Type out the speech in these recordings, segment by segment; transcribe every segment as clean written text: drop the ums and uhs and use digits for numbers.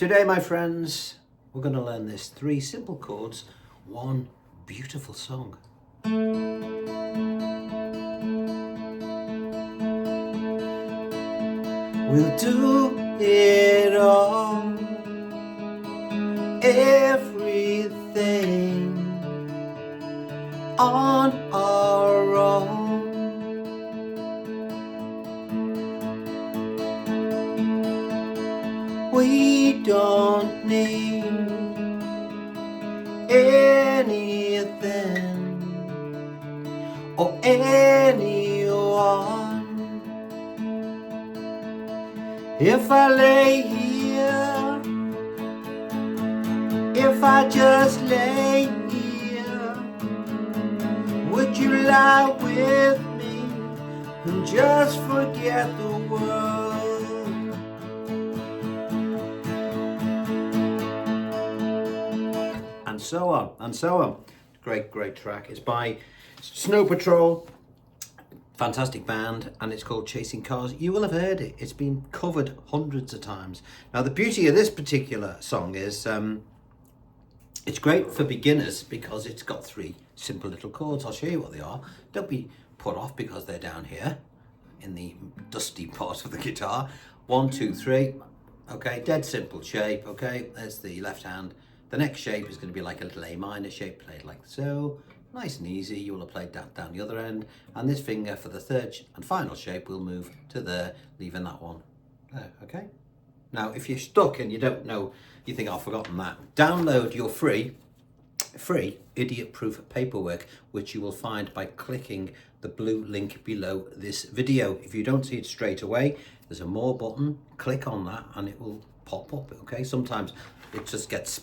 Today, my friends, we're going to learn this 3 simple chords, 1 beautiful song. We'll do it all, everything on our own. We don't need anything or anyone. If I lay here, if I just lay here, would you lie with me and just forget the world? And so on, and so on. Great track. It's by Snow Patrol. Fantastic band, and it's called Chasing Cars. You will have heard it. It's been covered hundreds of times. Now, the beauty of this particular song is it's great for beginners because it's got 3 simple little chords. I'll show you what they are. Don't be put off because they're down here in the dusty part of the guitar. 1, 2, 3. Okay, dead simple shape. Okay, there's the left hand. The next shape is going to be like a little A minor shape, played like so. Nice and easy. You will have played that down the other end. And this finger for the third and final shape will move to there, leaving that one there, okay? Now, if you're stuck and you don't know, you think, I've forgotten that, download your free idiot-proof paperwork, which you will find by clicking the blue link below this video. If you don't see it straight away, there's a more button. Click on that and it will pop up, okay? Sometimes it just gets,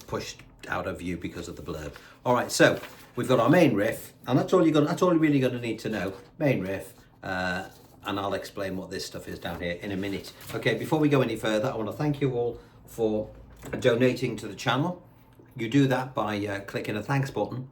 pushed out of view because of the blurb. All right, so we've got our main riff, and that's all you're really going to need to know. Main riff, and I'll explain what this stuff is down here in a minute. Okay, before we go any further, I want to thank you all for donating to the channel. You do that by clicking a thanks button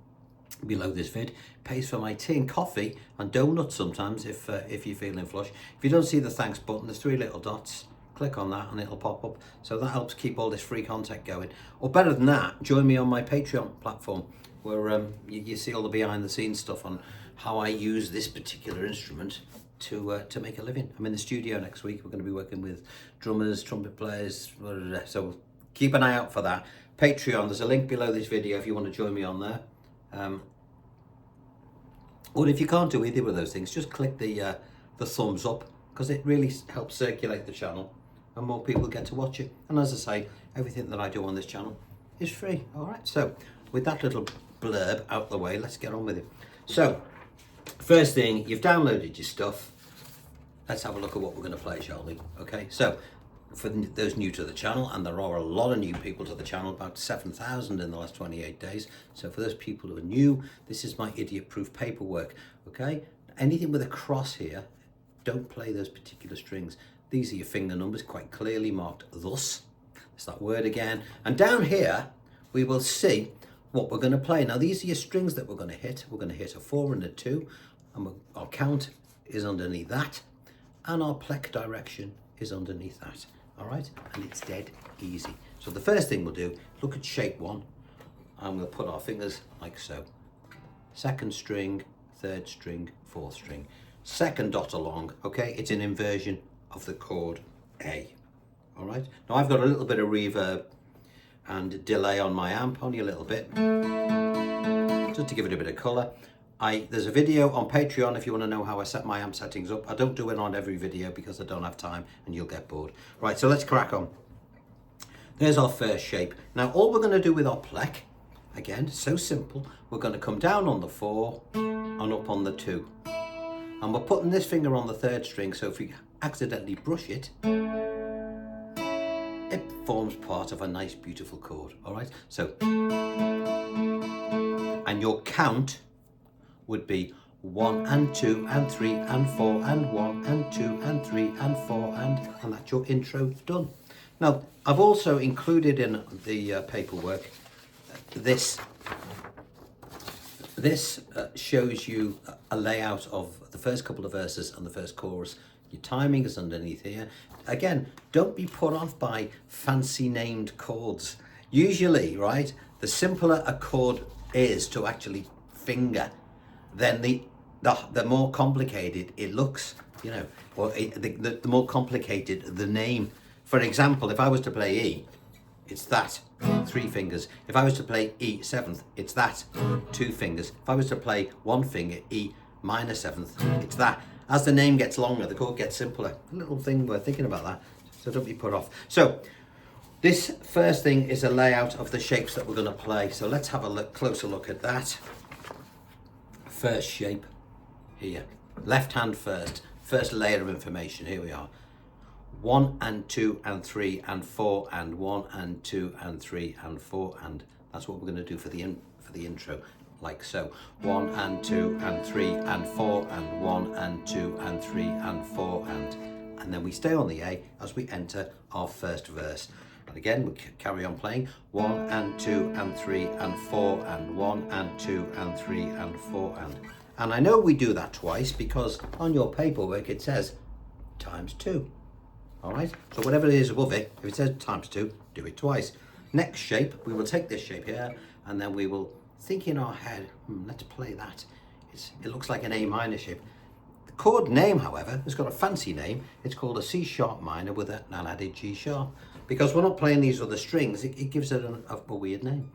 below this vid. Pays for my tea and coffee and donuts sometimes if you're feeling flush. If you don't see the thanks button, there's 3 little dots. Click on that and it'll pop up. So that helps keep all this free content going. Or better than that, join me on my Patreon platform where you see all the behind the scenes stuff on how I use this particular instrument to make a living. I'm in the studio next week. We're going to be working with drummers, trumpet players, so keep an eye out for that. Patreon, there's a link below this video if you want to join me on there. Or if you can't do either of those things, just click the thumbs up, because it really helps circulate the channel and more people get to watch it. And as I say, everything that I do on this channel is free. All right, so with that little blurb out the way, let's get on with it. So first thing, you've downloaded your stuff. Let's have a look at what we're going to play, shall we? Okay, so for those new to the channel, and there are a lot of new people to the channel, about 7,000 in the last 28 days. So for those people who are new, this is my idiot-proof paperwork, okay? Anything with a cross here, don't play those particular strings. These are your finger numbers, quite clearly marked thus. It's that word again. And down here, we will see what we're going to play. Now, these are your strings that we're going to hit. We're going to hit a 4 and a 2, and our count is underneath that, and our pleck direction is underneath that. All right, and it's dead easy. So the first thing we'll do, look at shape 1, and we'll put our fingers like so. 2nd string, 3rd string, 4th string. 2nd dot along, okay? It's an inversion of the chord A. All right, now I've got a little bit of reverb and delay on my amp, only a little bit, just to give it a bit of color. There's a video on Patreon if you want to know how I set my amp settings up. I don't do it on every video because I don't have time and you'll get bored. Right, so let's crack on. There's our first shape. Now all we're going to do with our pleck, again, so simple, we're going to come down on the 4 and up on the 2. And we're putting this finger on the 3rd string, so if we accidentally brush it, it forms part of a nice, beautiful chord. All right, so, and your count would be 1 and 2 and 3 and 4 and 1 and 2 and 3 and 4 and that's your intro done. Now, I've also included in the paperwork this shows you a layout of the first couple of verses and the first chorus Your timing is underneath here. Again, don't be put off by fancy named chords. Usually, right, the simpler a chord is to actually finger, then the more complicated it looks, you know, or the more complicated the name. For example, if I was to play E, it's that, 3 fingers. If I was to play E 7th, it's that, 2 fingers. If I was to play 1 finger, E minor 7th, it's that. As the name gets longer, the chord gets simpler. A little thing worth thinking about that, so don't be put off. So this first thing is a layout of the shapes that we're going to play. So let's have a closer look at that. First shape here, left hand first layer of information. Here we are. 1 and 2 and 3 and 4 and 1 and 2 and 3 and 4 and that's what we're going to do for the intro, like so. 1 and 2 and 3 and 4 and 1 and 2 and 3 and 4 and then we stay on the A as we enter our first verse. And again, we'll carry on playing 1 and 2 and 3 and 4 and 1 and 2 and 3 and 4 and I know we do that twice because on your paperwork it says times 2. All right, so whatever it is above it, if it says times 2, do it twice. Next shape, we will take this shape here and then we will think in our head, let's play that. It looks like an A minor shape. The chord name, however, has got a fancy name. It's called a C sharp minor with an added G sharp. Because we're not playing these other strings, it gives it a weird name.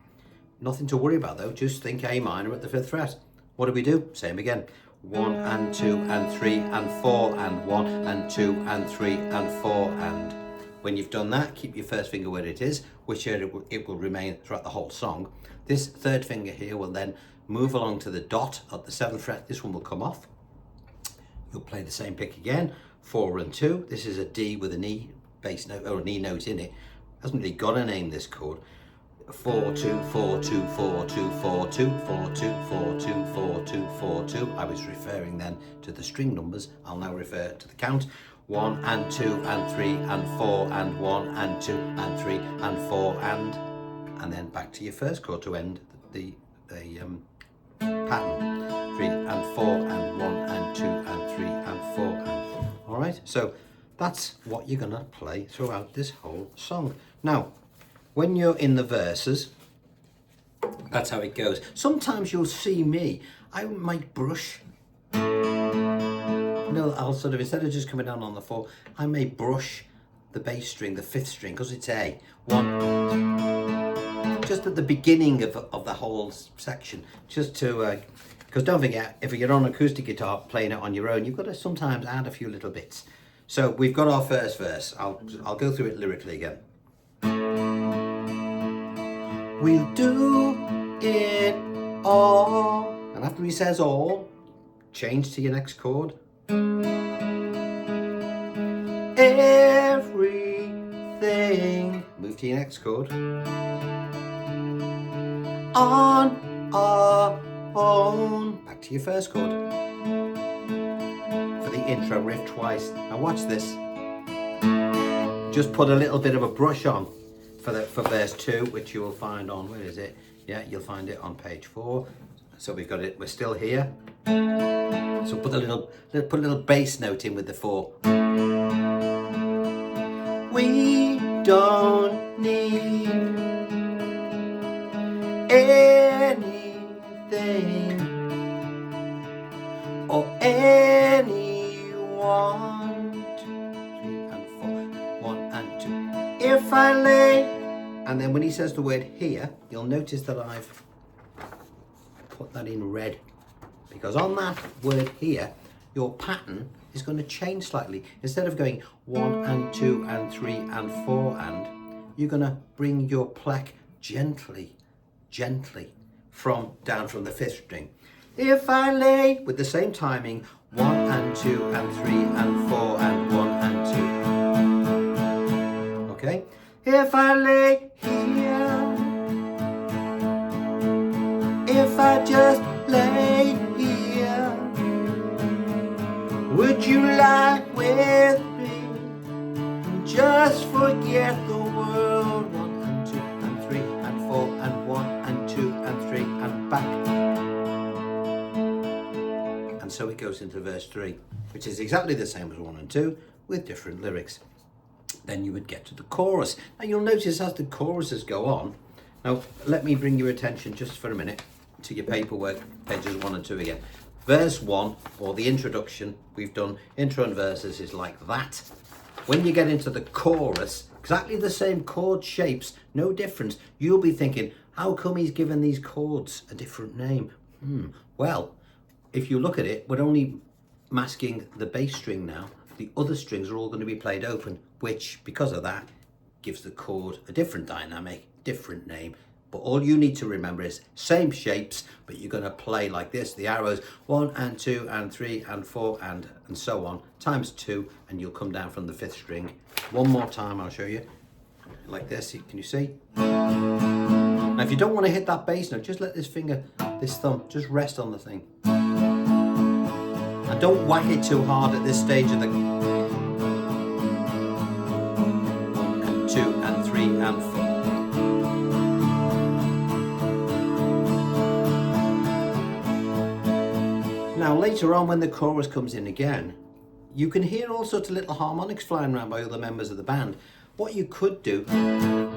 Nothing to worry about though, just think A minor at the 5th fret. What do we do? Same again. 1 and 2 and 3 and 4 and 1 and 2 and 3 and 4 and when you've done that, keep your first finger where it is, which it will remain throughout the whole song. This 3rd finger here will then move along to the dot at the 7th fret. This one will come off. You'll play the same pick again, 4 and 2. This is a D with an E bass note or an E note in it. Hasn't really got a name, this chord. 4 2 4 2 4 2 4 2 4 2 4 2 4 2 4 2. I was referring then to the string numbers. I'll now refer to the count. 1 and 2 and 3 and 4 and 1 and 2 and 3 and 4 and then back to your first chord to end the pattern. 3 and 4 and 1 and 2 and 3 and 4 and all right. So that's what you're gonna play throughout this whole song. Now, when you're in the verses, that's how it goes. Sometimes you'll see me, I might brush. No, I'll sort of, instead of just coming down on the 4, I may brush the bass string, the 5th string, because it's A. 1, just at the beginning of the whole section, just to, because don't forget, if you're on acoustic guitar playing it on your own, you've got to sometimes add a few little bits. So we've got our first verse. I'll go through it lyrically again. We'll do it all. And after he says all, change to your next chord. Everything. Move to your next chord. On our own. Back to your first chord. For the intro riff twice. Now watch this. Just put a little bit of a brush on for verse 2, which you will find on, where is it? Yeah, you'll find it on page 4. So we've got it, we're still here. So put a little bass note in with the 4. We don't need anything or anyone. 2, 3 and 4. 1 and 2. If I lay. And then when he says the word here, you'll notice that I've put that in red. Because on that word here, your pattern is going to change slightly. Instead of going 1 and 2 and 3 and 4 and, you're going to bring your pleck gently down from the 5th string. If I lay, with the same timing, 1 and 2 and 3 and 4 and 1 and 2. Okay? If I lay here, if I just lay here, would you lie with me and just forget the world? 1 and 2 and 3 and 4 and 1 and 2 and 3 and back. And so it goes. goes into verse 3, which is exactly the same as 1 and 2 with different lyrics. Then you would get to the chorus. Now you'll notice as the choruses go on, now let me bring your attention just for a minute to your paperwork, pages 1 and 2 again. Verse 1, or the introduction, we've done intro and verses, is like that. When you get into the chorus, exactly the same chord shapes, no difference. You'll be thinking, how come he's given these chords a different name? Well, if you look at it, we're only masking the bass string now. The other strings are all going to be played open, which, because of that, gives the chord a different dynamic, different name. But all you need to remember is same shapes, but you're going to play like this. The arrows 1 and 2 and 3 and 4 and so on, times 2, and you'll come down from the 5th string. One more time, I'll show you. Like this, can you see? Now, if you don't want to hit that bass note, just let this thumb, just rest on the thing. And don't whack it too hard at this stage of the 1 and 2 and 3 and 4. Now later on, when the chorus comes in again, you can hear all sorts of little harmonics flying around by other members of the band. What you could do,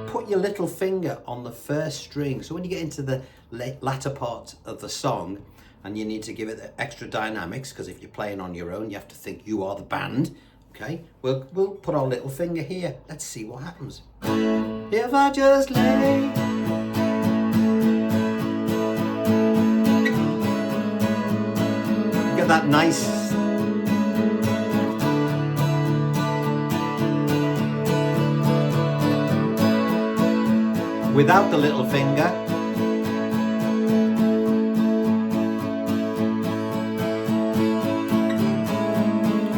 put your little finger on the 1st string. So when you get into the latter part of the song, and you need to give it extra dynamics, because if you're playing on your own, you have to think you are the band. Okay, we'll put our little finger here. Let's see what happens. If I just lay. Get that nice. Without the little finger.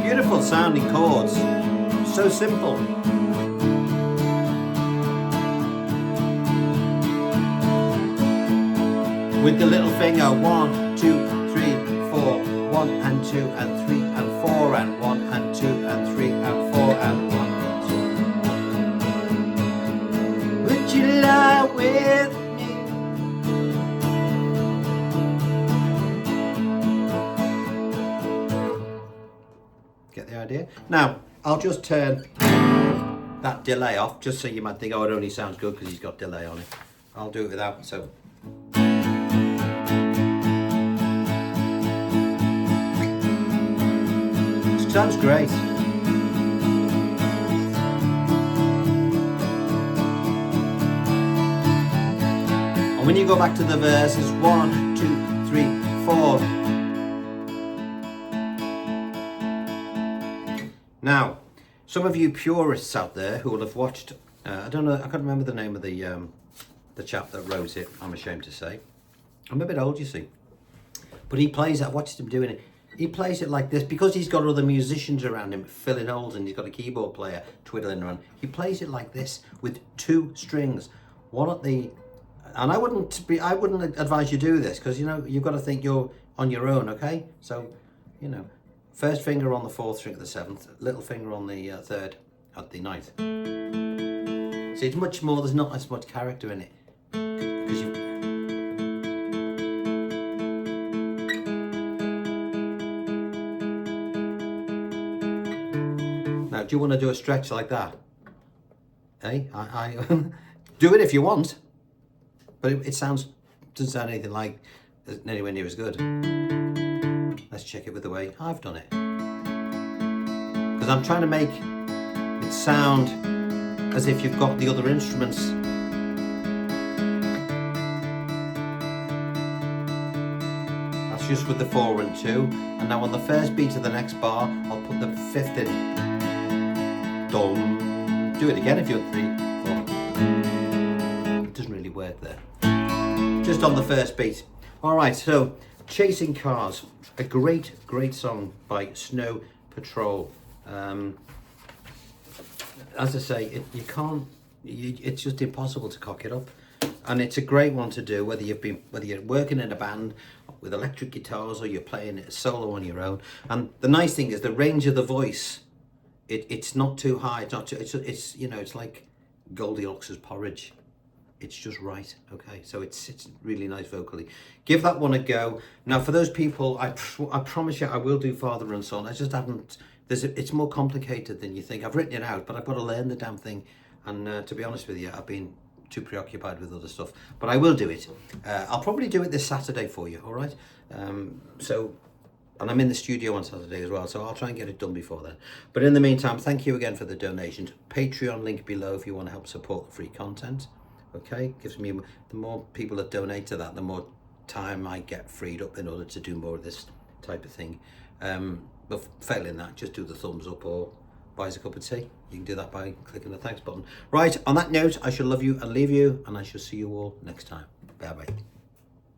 Beautiful sounding chords, so simple. With the little finger, 1, 2, 3, 4, 1 and 2 and 3 and 4 and 1 and 2 and 3 and 4 and 1 and 2. Would you lie with me? Get the idea? Now, I'll just turn that delay off, just so you might think, oh, it only sounds good because he's got delay on it. I'll do it without, so. Sounds great. And when you go back to the verses, 1, 2, 3, 4. Now, some of you purists out there who will have watched, I don't know, I can't remember the name of the chap that wrote it, I'm ashamed to say. I'm a bit old, you see. But he plays it, I've watched him doing it. He plays it like this, because he's got other musicians around him filling holes, and he's got a keyboard player twiddling around. He plays it like this with 2 strings. One at the, and I wouldn't advise you do this, because, you know, you've got to think you're on your own, okay? So, you know, 1st finger on the 4th string at the 7th, little finger on the 3rd at the 9th. See, it's much more, there's not as much character in it. Because you. Now, do you want to do a stretch like that? Hey, I do it if you want, but it doesn't sound anything like, anywhere near as good. Let's check it with the way I've done it. Because I'm trying to make it sound as if you've got the other instruments. That's just with the 4 and 2. And now on the 1st beat of the next bar, I'll put the 5th in. Dum. Do it again if you're 3, 4. It doesn't really work there. Just on the 1st beat. All right, so Chasing Cars, a great song by Snow Patrol. As I say, it's just impossible to cock it up, and it's a great one to do whether you're working in a band with electric guitars or you're playing it solo on your own. And the nice thing is the range of the voice. It's not too high. It's not too. It's you know, it's like Goldilocks' porridge. it's just right. Okay, so it's really nice vocally. Give that one a go. Now for those people, I promise you I will do father and son. I just haven't, it's more complicated than you think. I've written it out, but I've got to learn the damn thing, and to be honest with you, I've been too preoccupied with other stuff, but I will do it. I'll probably do it this Saturday for you, all right? And I'm in the studio on Saturday as well, so I'll try and get it done before then. But in the meantime, thank you again for the donations. Patreon link below if you want to help support the free content. Okay, gives me, the more people that donate to that, the more time I get freed up in order to do more of this type of thing. But failing that, just do the thumbs up or buy us a cup of tea. You can do that by clicking the thanks button. Right, on that note, I shall love you and leave you, and I shall see you all next time. Bye bye.